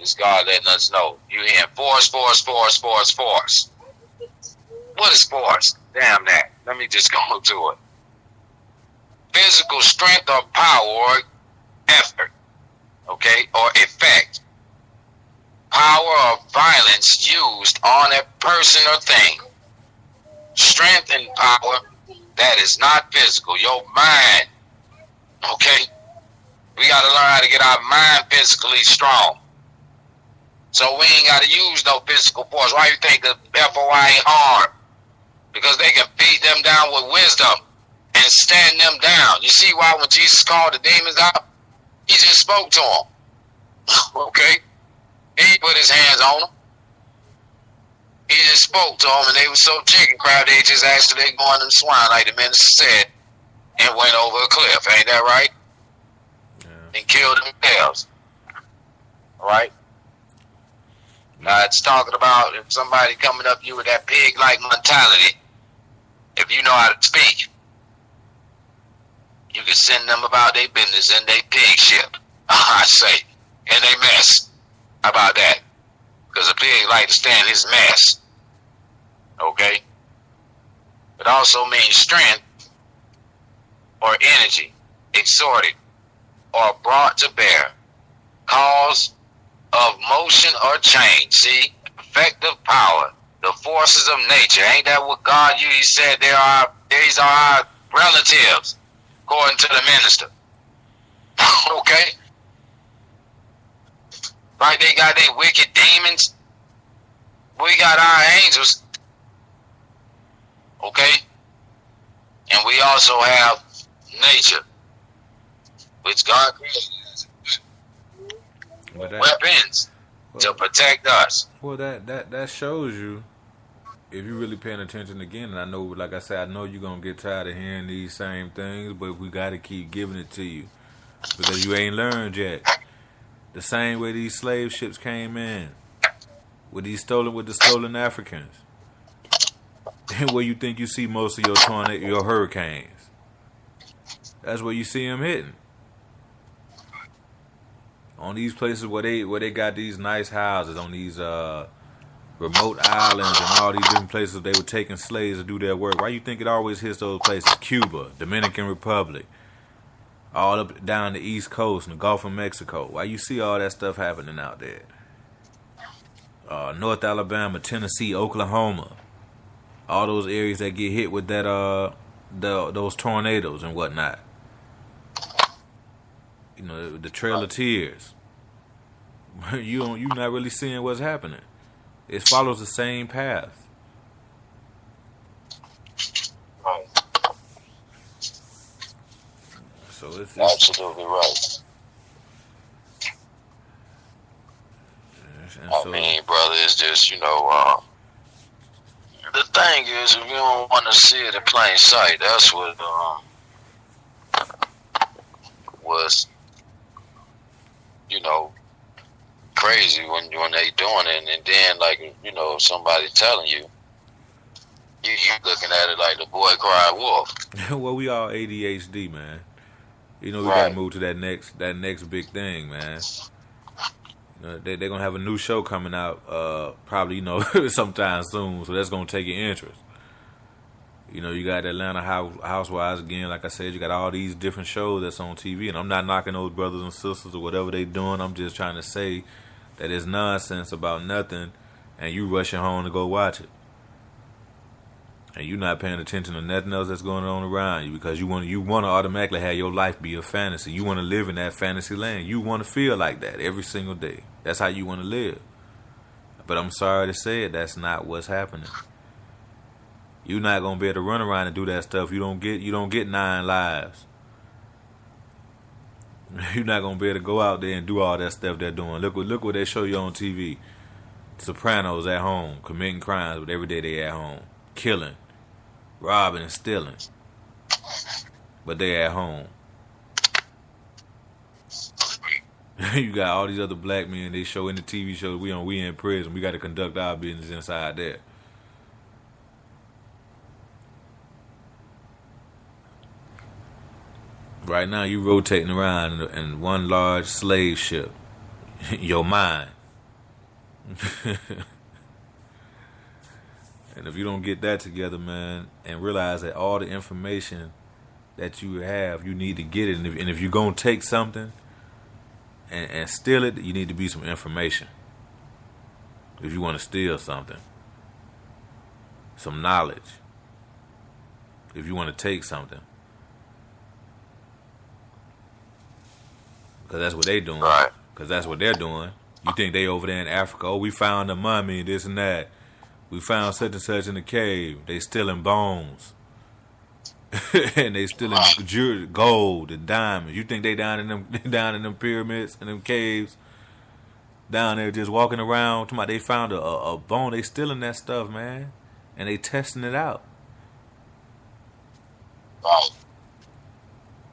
It's God letting us know. You hearing force. What is force? Damn that. Let me just go to it. Physical strength or power or effort. Okay? Or effect. Power or violence used on a person or thing. Strength and power that is not physical. Your mind. Okay? We got to learn how to get our mind physically strong. So we ain't got to use no physical force. Why you think the FOI ain't hard? Because they can beat them down with wisdom and stand them down. You see why when Jesus called the demons out, he just spoke to them. Okay? He put his hands on them. He just spoke to them, and they were so chicken crab, they just asked if they go on them swine, like the minister said, and went over a cliff. Ain't that right? Yeah. And killed themselves. All right? Now, it's talking about if somebody coming up to you with that pig-like mentality, if you know how to speak, you can send them about their business in their pig ship, I say, and they mess. How about that? Because a pig like to stand his mess. Okay? It also means strength or energy, exhorted, or brought to bear, cause of motion or change. See? Effective power, the forces of nature. Ain't that what God used? He said these are our relatives, according to the minister. Okay? Right, they got their wicked demons. We got our angels. Okay? And we also have nature, which God created as weapons to protect us. Well, that shows you, if you're really paying attention again, and I know, like I said, I know you're going to get tired of hearing these same things, but we got to keep giving it to you because you ain't learned yet. The same way these slave ships came in with the stolen Africans. And where you think you see most of your hurricanes. That's where you see them hitting. On these places where they got these nice houses, on these remote islands and all these different places they were taking slaves to do their work. Why you think it always hits those places? Cuba, Dominican Republic, all up down the East Coast and the Gulf of Mexico. Why you see all that stuff happening out there? North Alabama, Tennessee, Oklahoma, all those areas that get hit with that those tornadoes and whatnot. You know, the Trail of Tears. You're not really seeing what's happening. It follows the same path. Right. So it's absolutely right. I mean, brother, it's just, the thing is, if you don't want to see it in plain sight, that's what was, crazy when they doing it, and then, like, somebody telling you looking at it like the boy cried wolf. Well, we all ADHD, man. We right. Gotta move to that next big thing, man. They're gonna have a new show coming out, probably, sometime soon. So that's gonna take your interest. You got Atlanta Housewives again. Like I said, you got all these different shows that's on TV, and I'm not knocking those brothers and sisters or whatever they doing. I'm just trying to say that it's nonsense about nothing, and you rushing home to go watch it, and you not paying attention to nothing else that's going on around you because you want to automatically have your life be a fantasy. You want to live in that fantasy land. You want to feel like that every single day. That's how you want to live. But I'm sorry to say it, that's not what's happening. You're not gonna be able to run around and do that stuff. You don't get 9 lives. You're not gonna be able to go out there and do all that stuff they're doing. Look what they show you on TV. Sopranos at home, committing crimes, but every day they at home. Killing, robbing and stealing. But they at home. You got all these other black men they show in the TV shows we in prison. We gotta conduct our business inside there. Right now, you rotating around in one large slave ship. Your mind. And if you don't get that together, man, and realize that all the information that you have, you need to get it. And if you're going to take something and steal it, you need to be some information. If you want to steal something, some knowledge. If you want to take something. Because that's what they doing. Right. Because that's what they're doing. You think they over there in Africa, oh, we found the mummy, this and that. We found such and such in the cave. They stealing bones. And they stealing gold and diamonds. You think they down in them pyramids and them caves, down there just walking around, talking about they found a bone. They stealing that stuff, man, and they testing it out. Right.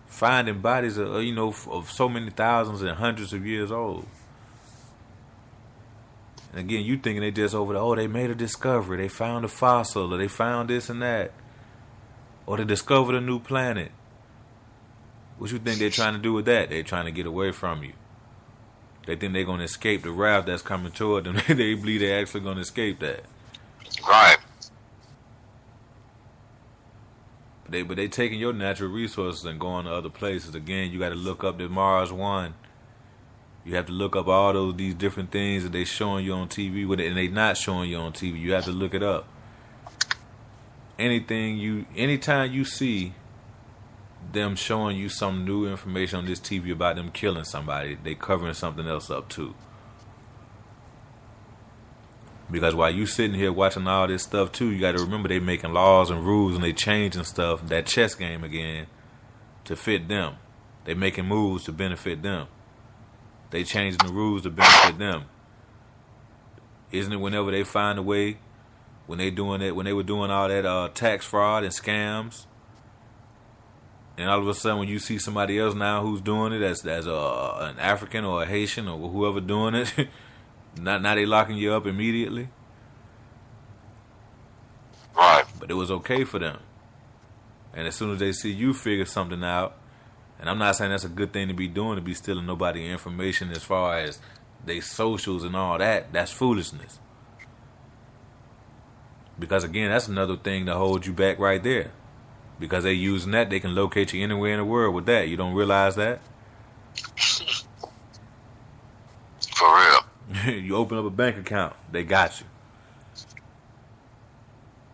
Finding bodies of so many thousands and hundreds of years old. And again, you thinking they just over there, oh, they made a discovery. They found a fossil, or they found this and that. Or they discovered a new planet. What you think they're trying to do with that? They're trying to get away from you. They think they're going to escape the raft that's coming toward them. They believe they're actually going to escape that. Right. But they taking your natural resources and going to other places. Again, you got to look up the Mars One. You have to look up all these different things that they showing you on TV, and they not showing you on TV. You have to look it up. Anytime you see them showing you some new information on this TV about them killing somebody, they covering something else up too. Because while you sitting here watching all this stuff too, you got to remember they making laws and rules and they changing stuff, that chess game again, to fit them. They making moves to benefit them. They changing the rules to benefit them. Isn't it whenever they find a way, when they were doing all that tax fraud and scams, and all of a sudden when you see somebody else now who's doing it as an African or a Haitian or whoever doing it, now they locking you up immediately. Right. But it was okay for them. And as soon as they see you figure something out, and I'm not saying that's a good thing to be doing, to be stealing nobody information as far as they socials and all that, that's foolishness. Because again, that's another thing to hold you back right there. Because they using that, they can locate you anywhere in the world with that. You don't realize that? For real. You open up a bank account, they got you.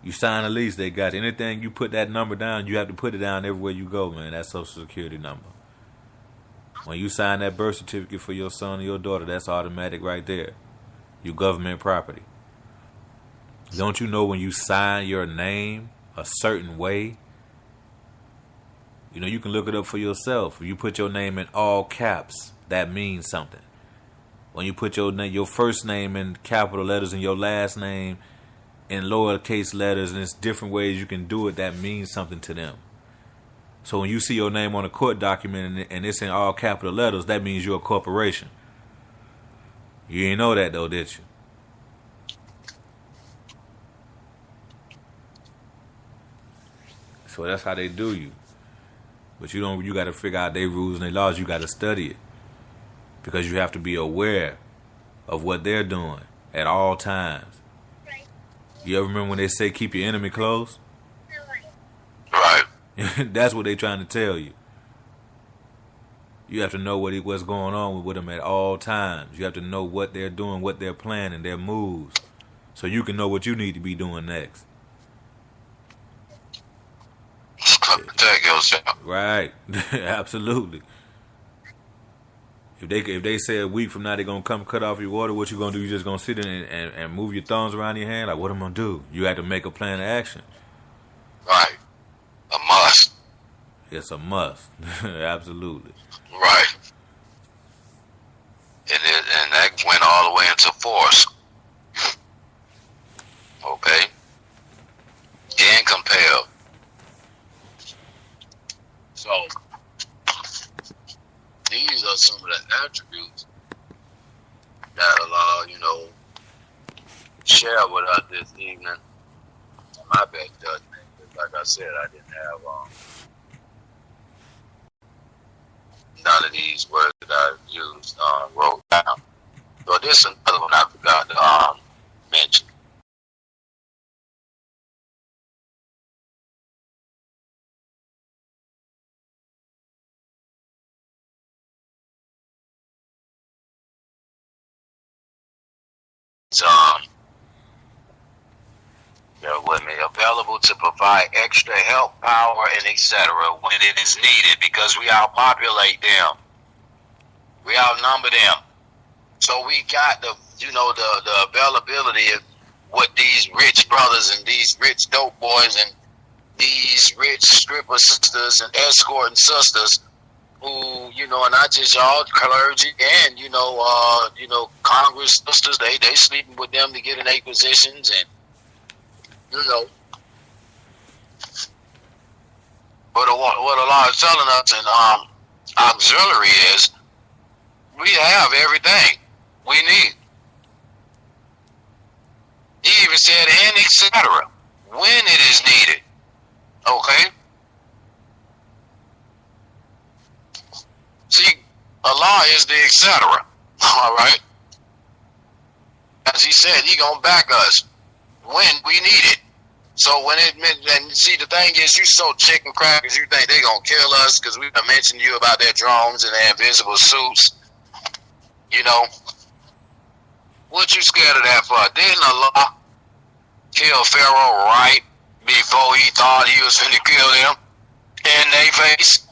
You sign a lease, they got you. Anything you put that number down, you have to put it down everywhere you go, man. That social security number. When you sign that birth certificate for your son or your daughter, that's automatic right there. You government property. Don't you know when you sign your name a certain way? You know, you can look it up for yourself. If you put your name in all caps, that means something. When you put your first name in capital letters and your last name in lowercase letters, and it's different ways you can do it, that means something to them. So when you see your name on a court document and it's in all capital letters, that means you're a corporation. You didn't know that though, did you? So that's how they do you. But you got to figure out their rules and their laws. You got to study it. Because you have to be aware of what they're doing at all times. You ever remember when they say keep your enemy close? Right. That's what they're trying to tell you. You have to know what's going on with them at all times. You have to know what they're doing, what they're planning, their moves. So you can know what you need to be doing next. Protect yourself. Right. Absolutely. If they say a week from now they're going to come cut off your water, what you going to do? You just going to sit in and move your thumbs around your hand? Like, what am I going to do? You have to make a plan of action. Right. A must. It's a must. Absolutely. Right. And that went all the way into force. Okay. And compelled. So, these are some of the attributes that allow, share with us this evening. My best judgment. Like I said, I didn't have none of these words that I used wrote down. So this is another one I forgot wanted to mention. Bear with me. Available to provide extra help, power, and etc. when it is needed, because we outpopulate them. We outnumber them. So we got the availability of what these rich brothers and these rich dope boys and these rich stripper sisters and escorting sisters who, and not just y'all clergy and, Congress sisters, they sleeping with them to get in their positions and, But what Allah is telling us in auxiliary is we have everything we need. He even said, and etc. when it is needed. Okay? See, Allah is the etc. Alright? As he said, he gonna back us when we need it. So when and see, the thing is, you so chicken crackers, you think they gonna kill us because we mentioned you about their drones and their invisible suits. What you scared of that for? Didn't Allah kill Pharaoh right before he thought he was finna kill them in their face?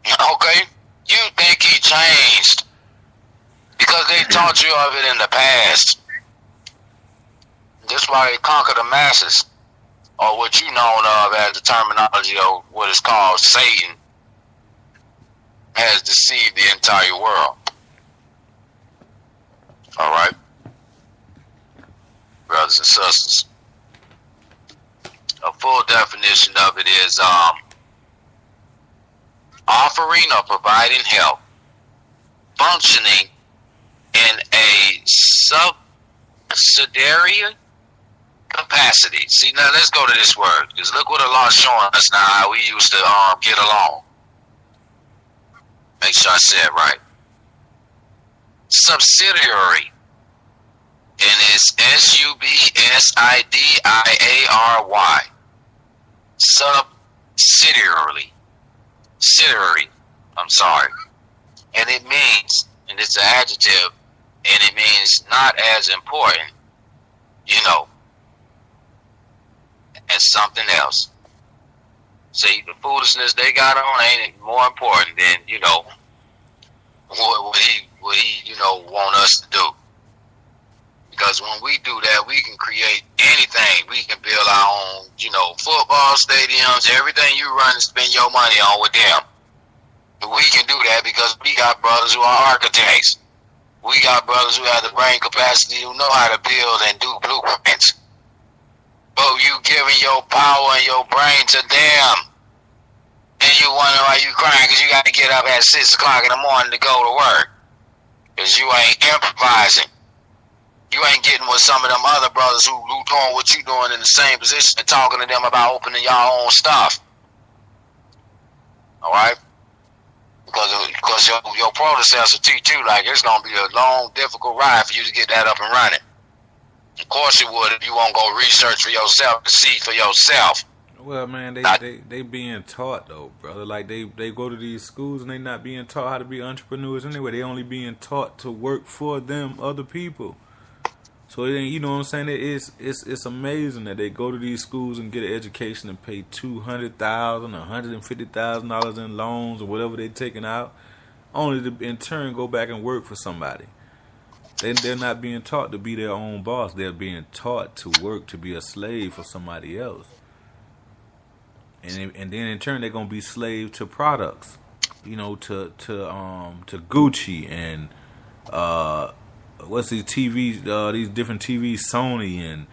Okay? You think he changed because they taught you of it in the past. That's why they conquer the masses, or what you know of as the terminology of what is called Satan, has deceived the entire world. All right, brothers and sisters. A full definition of it is offering or providing help, functioning in a subsidiary capacity. See, now let's go to this word, because look what Allah's showing us now, how we used to get along. Make sure I said it right. Subsidiary. And it's subsidiary. Subsidiary. I'm sorry. And it means, and it's an adjective, and it means not as important, as something else. See, the foolishness they got on ain't more important than, what he want us to do. Because when we do that, we can create anything. We can build our own, football stadiums, everything you run and spend your money on with them. We can do that because we got brothers who are architects. We got brothers who have the brain capacity, who know how to build and do blueprints. But you giving your power and your brain to them. And you wonder why you crying because you got to get up at 6 o'clock in the morning to go to work. Because you ain't improvising. You ain't getting with some of them other brothers who doing what you doing in the same position and talking to them about opening your own stuff. Alright? Because your predecessor teach you like it's going to be a long, difficult ride for you to get that up and running. Of course it would if you won't go research for yourself to see for yourself. Well, man, they being taught though, brother. Like they go to these schools and they not being taught how to be entrepreneurs anyway. They only being taught to work for them, other people. So it ain't, you know what I'm saying? It's amazing that they go to these schools and get an education and pay $200,000, $150,000 in loans or whatever they're taking out, only to in turn go back and work for somebody. They're not being taught to be their own boss. They're being taught to work to be a slave for somebody else. And then in turn they're gonna be slave to products, to Gucci and what's these TVs, these different TVs, Sony, and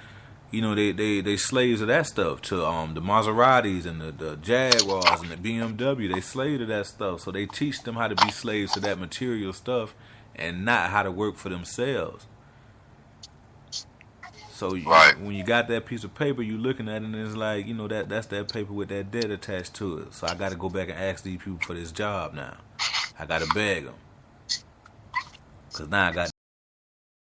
they slaves of that stuff, to the Maseratis and the Jaguars and the BMW. They slave to that stuff, so they teach them how to be slaves to that material stuff and not how to work for themselves. So when you got that piece of paper, you looking at it and it's like, that's that paper with that debt attached to it. So I got to go back and ask these people for this job now. I got to beg them. Because now I got